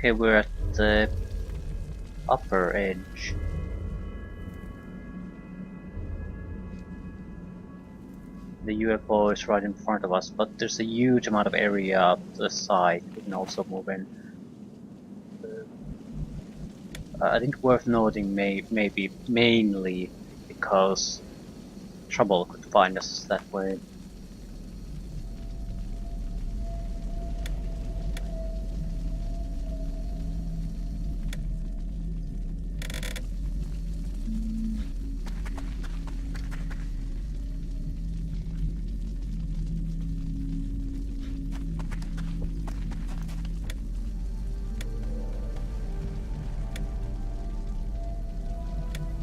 Okay, we're at the upper edge. The UFO is right in front of us, but there's a huge amount of area up the side we can also move in. I think worth noting maybe mainly because trouble could find us that way.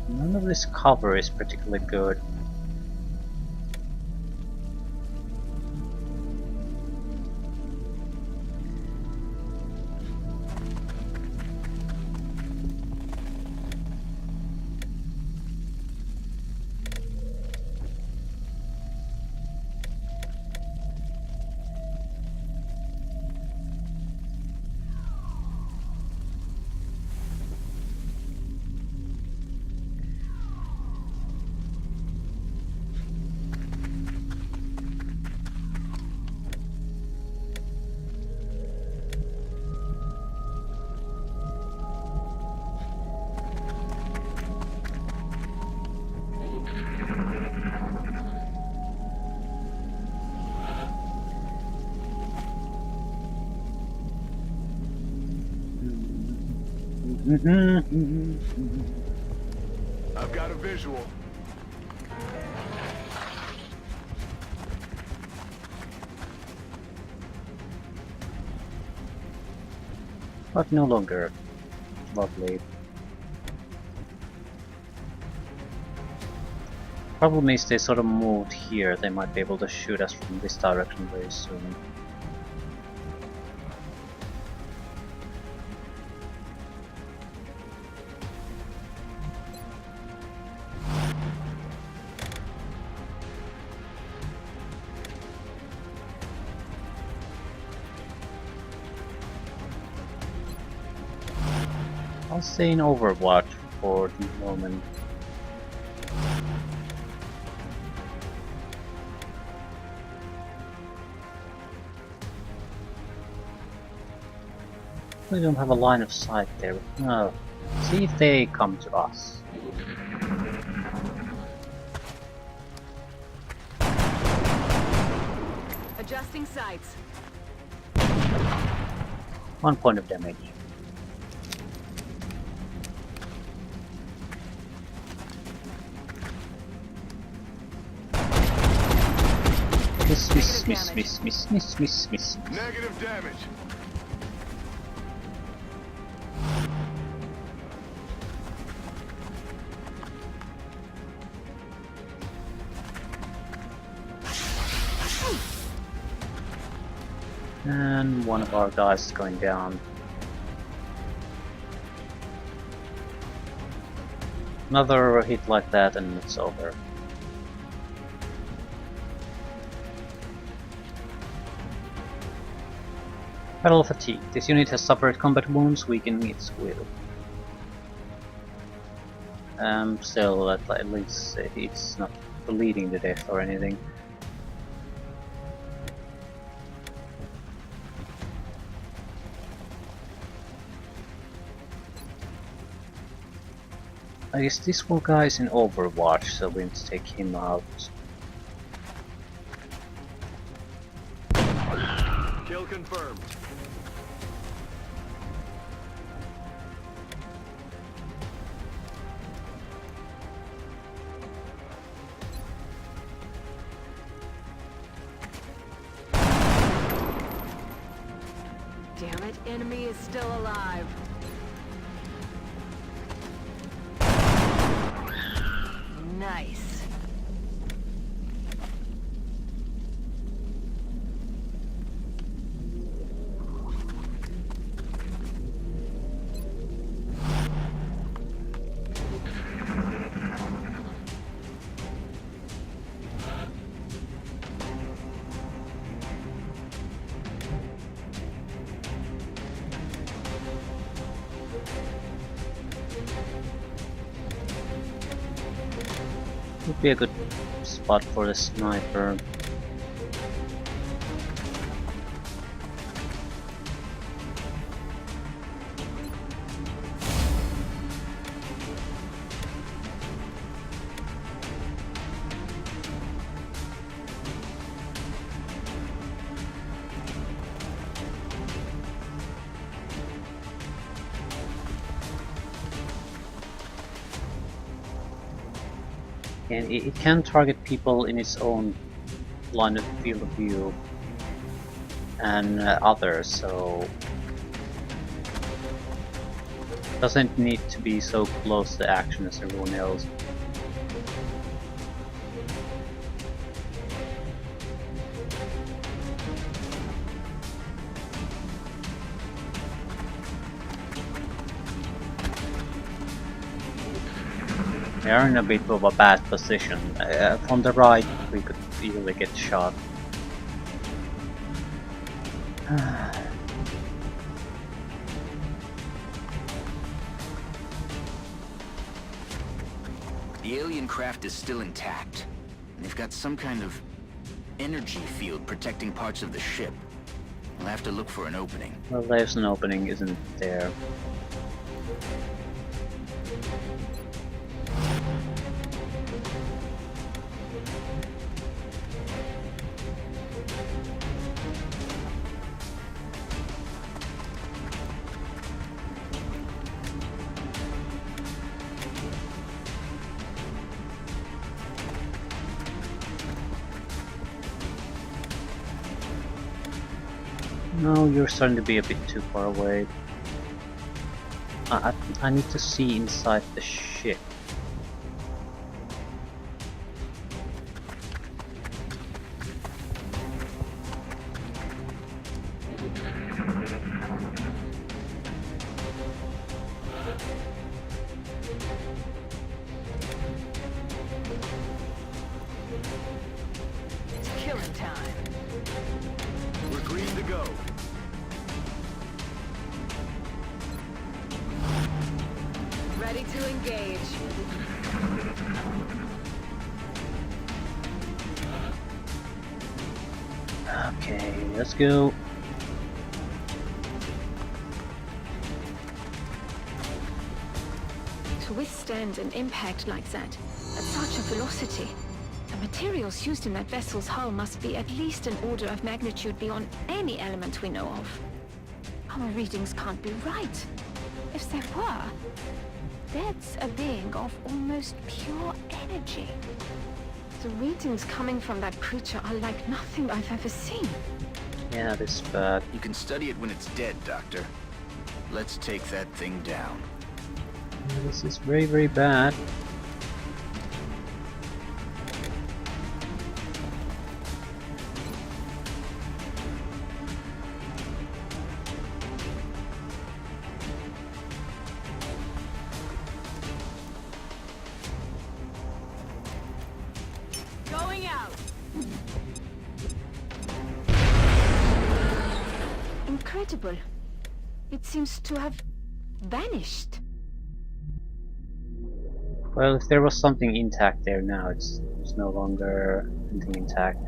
None of this cover is particularly good. I've got a visual. But no longer. Lovely. Problem is they sort of moved here, they might be able to shoot us from this direction very soon. I'll stay in Overwatch for the moment. We don't have a line of sight there. No. See if they come to us. Adjusting sights. 1 point of damage. Miss. Negative damage. And one of our guys is going down. Another hit like that and it's over. Battle fatigue. This unit has suffered combat wounds, weakening its will. Still, at least it's not bleeding to death or anything. I guess this one guy is in Overwatch, so we need to take him out. Kill confirmed. Damn it, enemy is still alive. Nice. be a good spot for the sniper. And it can target people in its own line of field of view and others, so doesn't need to be so close to action as everyone else. We are in a bit of a bad position. From the right, we could easily get shot. The alien craft is still intact. They've got some kind of energy field protecting parts of the ship. We'll have to look for an opening. Well, there's an opening, isn't there? No, you're starting to be a bit too far away. I need to see inside the ship. It's killing time. We're green to go. Ready to engage. Okay, let's go. To withstand an impact like that, at such a velocity, the materials used in that vessel's hull must be at least an order of magnitude beyond any element we know of. Our readings can't be right. If they were, that's a being of almost pure energy. The readings coming from that creature are like nothing I've ever seen. Yeah, this is bad. You can study it when it's dead, Doctor. Let's take that thing down. This is very, very bad. Going out. Incredible. It seems to have vanished. Well, if there was something intact there now, it's no longer anything intact.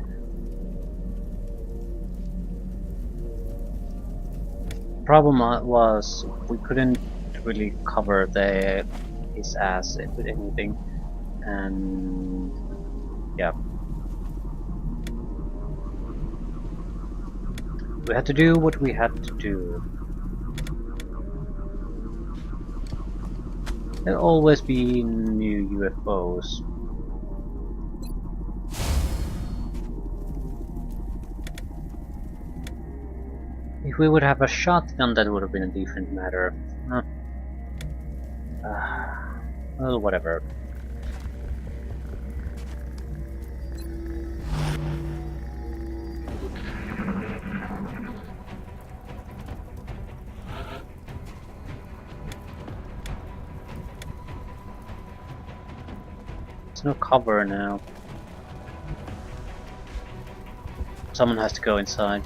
Problem was we couldn't really cover his ass with anything, and yeah, we had to do what we had to do. There'll always be new UFOs. If we would have a shotgun, that would have been a different matter. Well, whatever. There's no cover now. Someone has to go inside.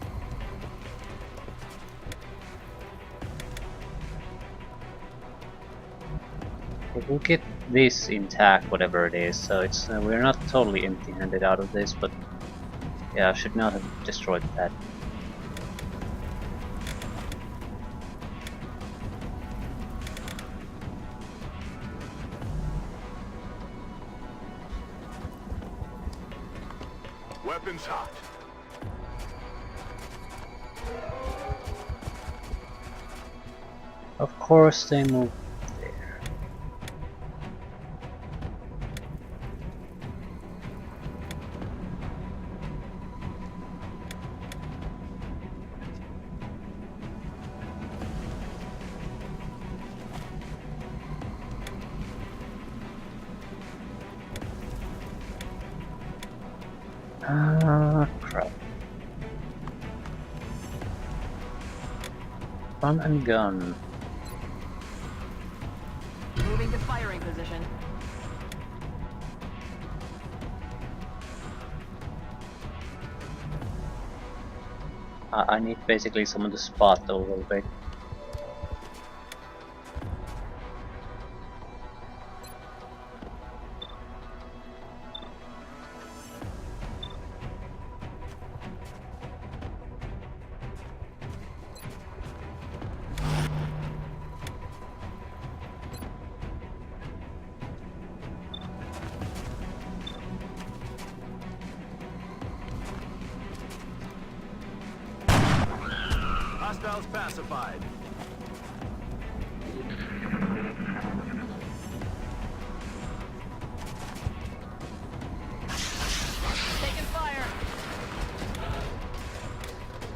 We'll get this intact, whatever it is. So it's we're not totally empty-handed out of this, but yeah, I should not have destroyed that. Weapons hot. Of course they move there. Crap. Run and gun. Moving to firing position. I need basically someone to spot a little bit. Hostiles pacified. Taking fire.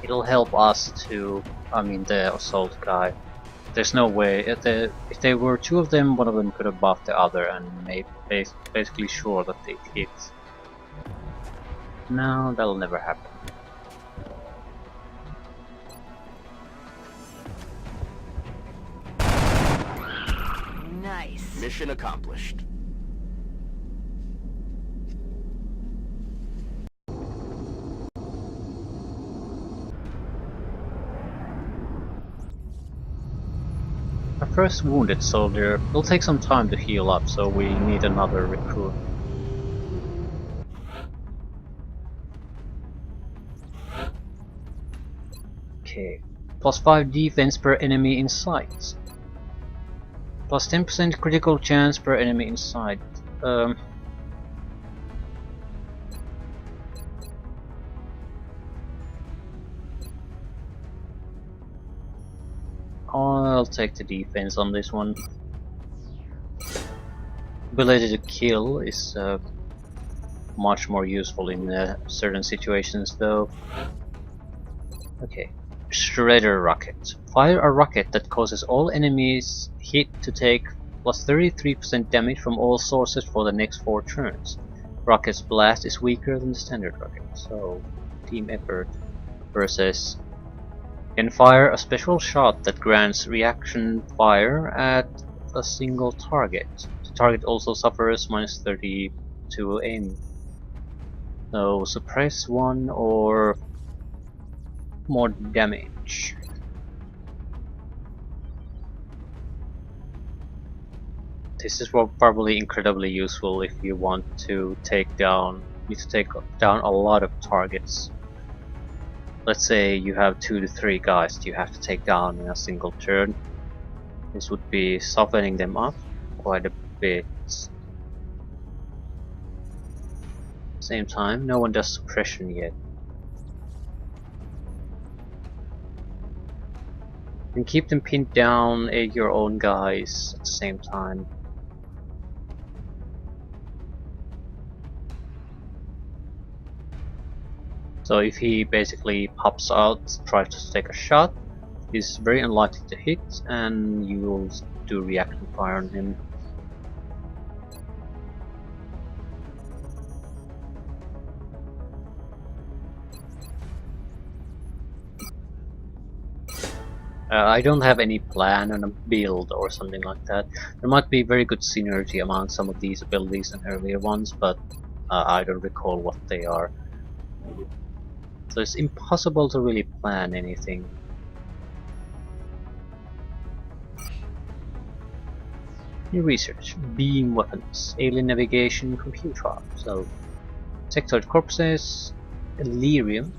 It'll help us to, I mean the assault guy. There's no way, if there were two of them, one of them could have buffed the other and made basically sure that it hits. No, that'll never happen. Nice. Mission accomplished. Our first wounded soldier will take some time to heal up, so we need another recruit. Okay. Plus 5 defense per enemy in sight. Plus 10% critical chance per enemy in sight. I'll take the defense on this one. Ability to kill is much more useful in certain situations though. Okay. Shredder rocket. Fire a rocket that causes all enemies hit to take plus 33% damage from all sources for the next 4 turns. Rocket's blast is weaker than the standard rocket, so team effort versus can fire a special shot that grants reaction fire at a single target. The target also suffers minus 30 to aim. So suppress 1 or more damage. This is probably incredibly useful if you want to take down a lot of targets. Let's say you have 2 to 3 guys that you have to take down in a single turn. This would be softening them up quite a bit. Same time, no one does suppression yet. And keep them pinned down, aid your own guys at the same time. So if he basically pops out, tries to take a shot, he's very unlikely to hit, and you will do reaction fire on him. I don't have any plan on a build or something like that. There might be very good synergy among some of these abilities and earlier ones, but I don't recall what they are. So it's impossible to really plan anything. New research, beam weapons, alien navigation, computer. So, sectoid corpses, Elerium,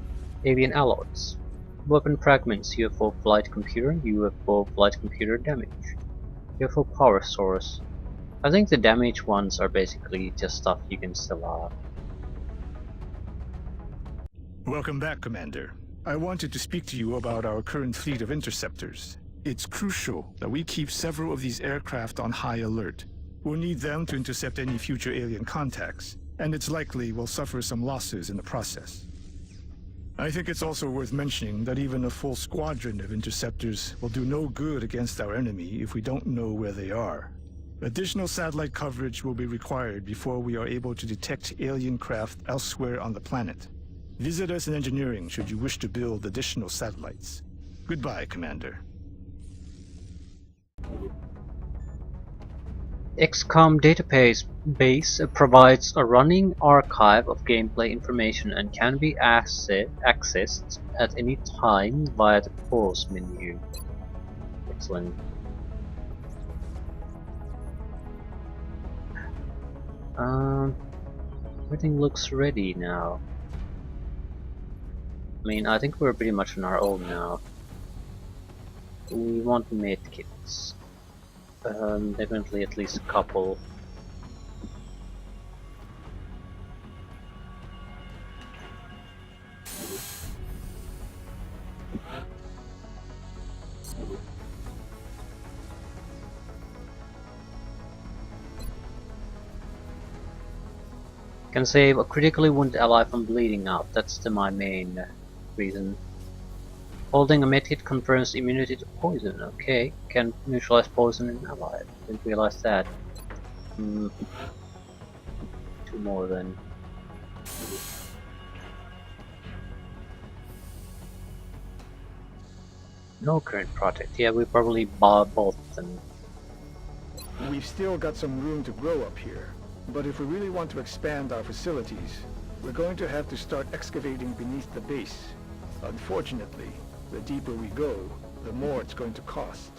alien alloys, weapon fragments, UFO flight computer damage, UFO power source. I think the damage ones are basically just stuff you can still have. Welcome back, Commander. I wanted to speak to you about our current fleet of interceptors. It's crucial that we keep several of these aircraft on high alert. We'll need them to intercept any future alien contacts, and it's likely we'll suffer some losses in the process. I think it's also worth mentioning that even a full squadron of interceptors will do no good against our enemy if we don't know where they are. Additional satellite coverage will be required before we are able to detect alien craft elsewhere on the planet. Visit us in engineering should you wish to build additional satellites. Goodbye, Commander. XCOM database provides a running archive of gameplay information and can be accessed at any time via the pause menu. Excellent. Everything looks ready now. I mean, I think we're pretty much on our own now. We want medkits. Definitely at least a couple. Can save a critically wounded ally from bleeding out. That's my main reason. Holding a medkit confirms immunity to poison. Okay, can neutralize poison in ally. Didn't realize that. 2 more then. No current project. Yeah, we probably bought both of them. We've still got some room to grow up here, but if we really want to expand our facilities, we're going to have to start excavating beneath the base. Unfortunately, the deeper we go, the more it's going to cost.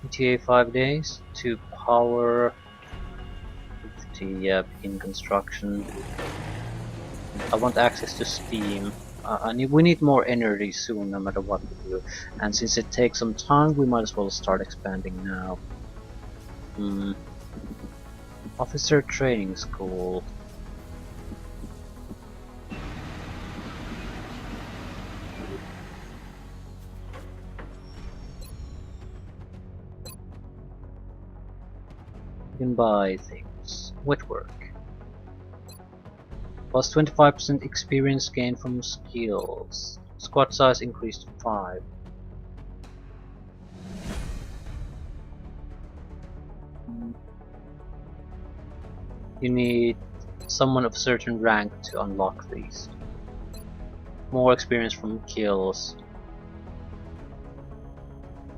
ETA 5 days to power 50 in construction. I want access to steam. We need more energy soon, no matter what we do. And since it takes some time, we might as well start expanding now. Officer training school. You can buy things. Wetwork. Plus 25% experience gain from skills. Squad size increased to 5. You need someone of certain rank to unlock these. More experience from kills.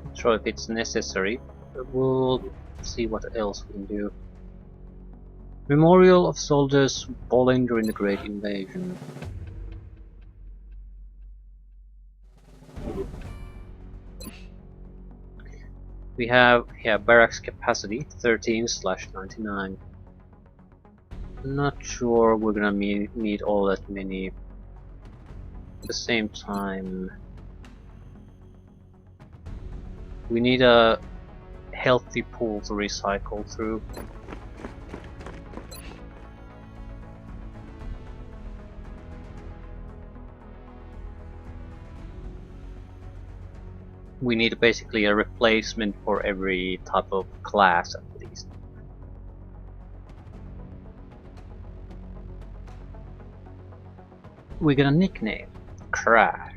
Not sure if it's necessary, but we'll see what else we can do. Memorial of soldiers fallen during the Great Invasion. We have barracks capacity 13/99. Not sure we're gonna need all that many. At the same time, we need a healthy pool to recycle through. We need basically a replacement for every type of class at least. We got a nickname, Crash.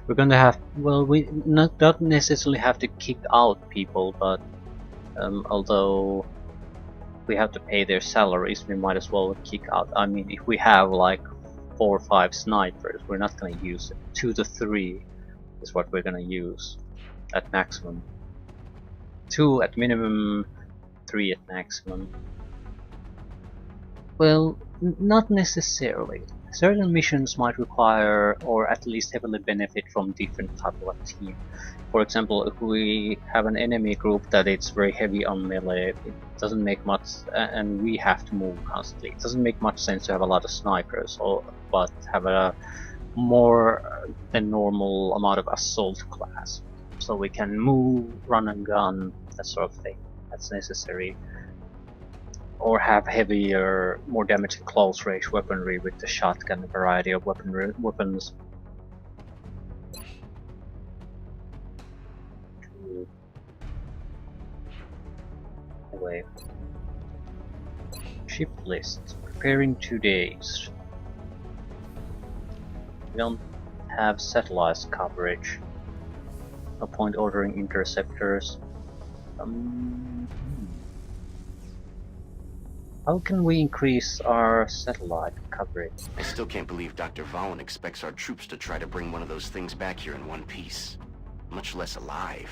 We're gonna have, well, we don't necessarily have to kick out people, but although we have to pay their salaries, we might as well kick out. I mean, if we have like 4 or 5 snipers, we're not gonna use it. 2 to 3 is what we're gonna use at maximum. 2 at minimum, 3 at maximum. Well, not necessarily. Certain missions might require, or at least heavily benefit from different type of a team. For example, if we have an enemy group that it's very heavy on melee, it doesn't make much, and we have to move constantly. It doesn't make much sense to have a lot of snipers, but have a more than normal amount of assault class, so we can move, run and gun, that sort of thing. That's necessary. Or have heavier, more damaging close range weaponry with the shotgun, variety of weapons. Anyway, ship list. Preparing 2 days. We don't have satellite coverage. No point ordering interceptors. How can we increase our satellite coverage? I still can't believe Dr. Valen expects our troops to try to bring one of those things back here in one piece. Much less alive.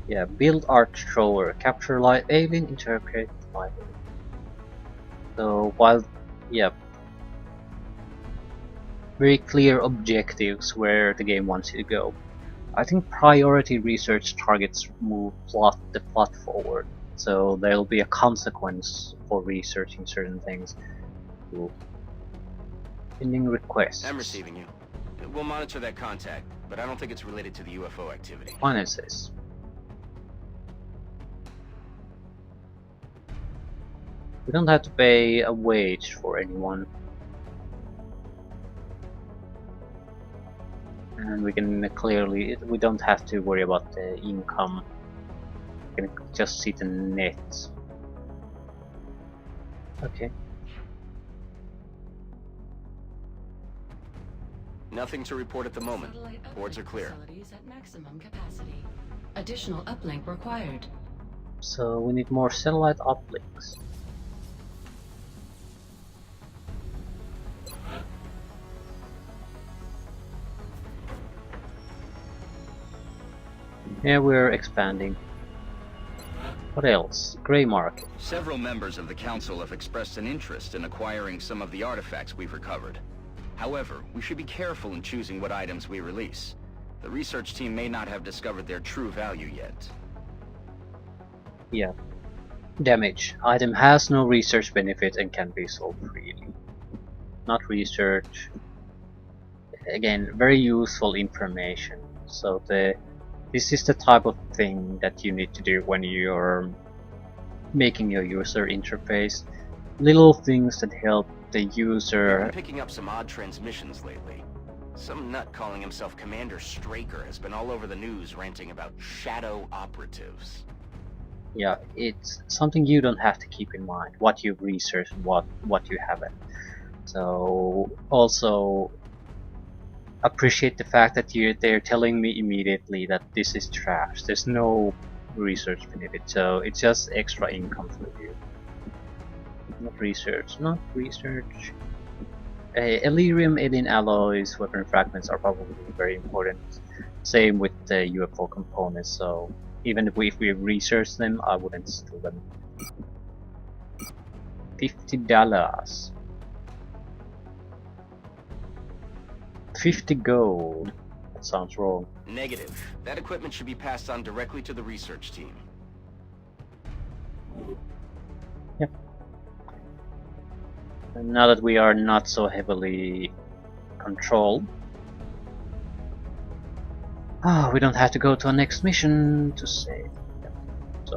Yeah, build art thrower. Capture light alien, interpret light alien. So while, yeah, very clear objectives where the game wants you to go. I think priority research targets move the plot forward, so there'll be a consequence for researching certain things. Pending requests. I'm receiving you. We'll monitor that contact, but I don't think it's related to the UFO activity. Finances. We don't have to pay a wage for anyone. And we can clearly, we don't have to worry about the income. We can just see the net. Okay. Nothing to report at the moment. Boards are clear. Facilities at maximum capacity. Additional uplink required. So we need more satellite uplinks. Yeah, we're expanding. What else? Grey market. Several members of the Council have expressed an interest in acquiring some of the artifacts we've recovered. However, we should be careful in choosing what items we release. The research team may not have discovered their true value yet. Yeah. Damage. Item has no research benefit and can be sold freely. Not research. Again, very useful information. So this is the type of thing that you need to do when you're making your user interface. Little things that help the user. I've been picking up some odd transmissions lately. Some nut calling himself Commander Straker has been all over the news ranting about shadow operatives. Yeah, it's something you don't have to keep in mind, what you've researched and what you haven't. So also appreciate the fact that they're telling me immediately that this is trash. There's no research benefit, so it's just extra income for you. Not research. Elerium alien alloys, weapon fragments are probably very important. Same with the UFO components, so even if we research them, I wouldn't steal them. $50. 50 gold. That sounds wrong. Negative. That equipment should be passed on directly to the research team. Yep. And now that we are not so heavily controlled, we don't have to go to our next mission to save. Yep. So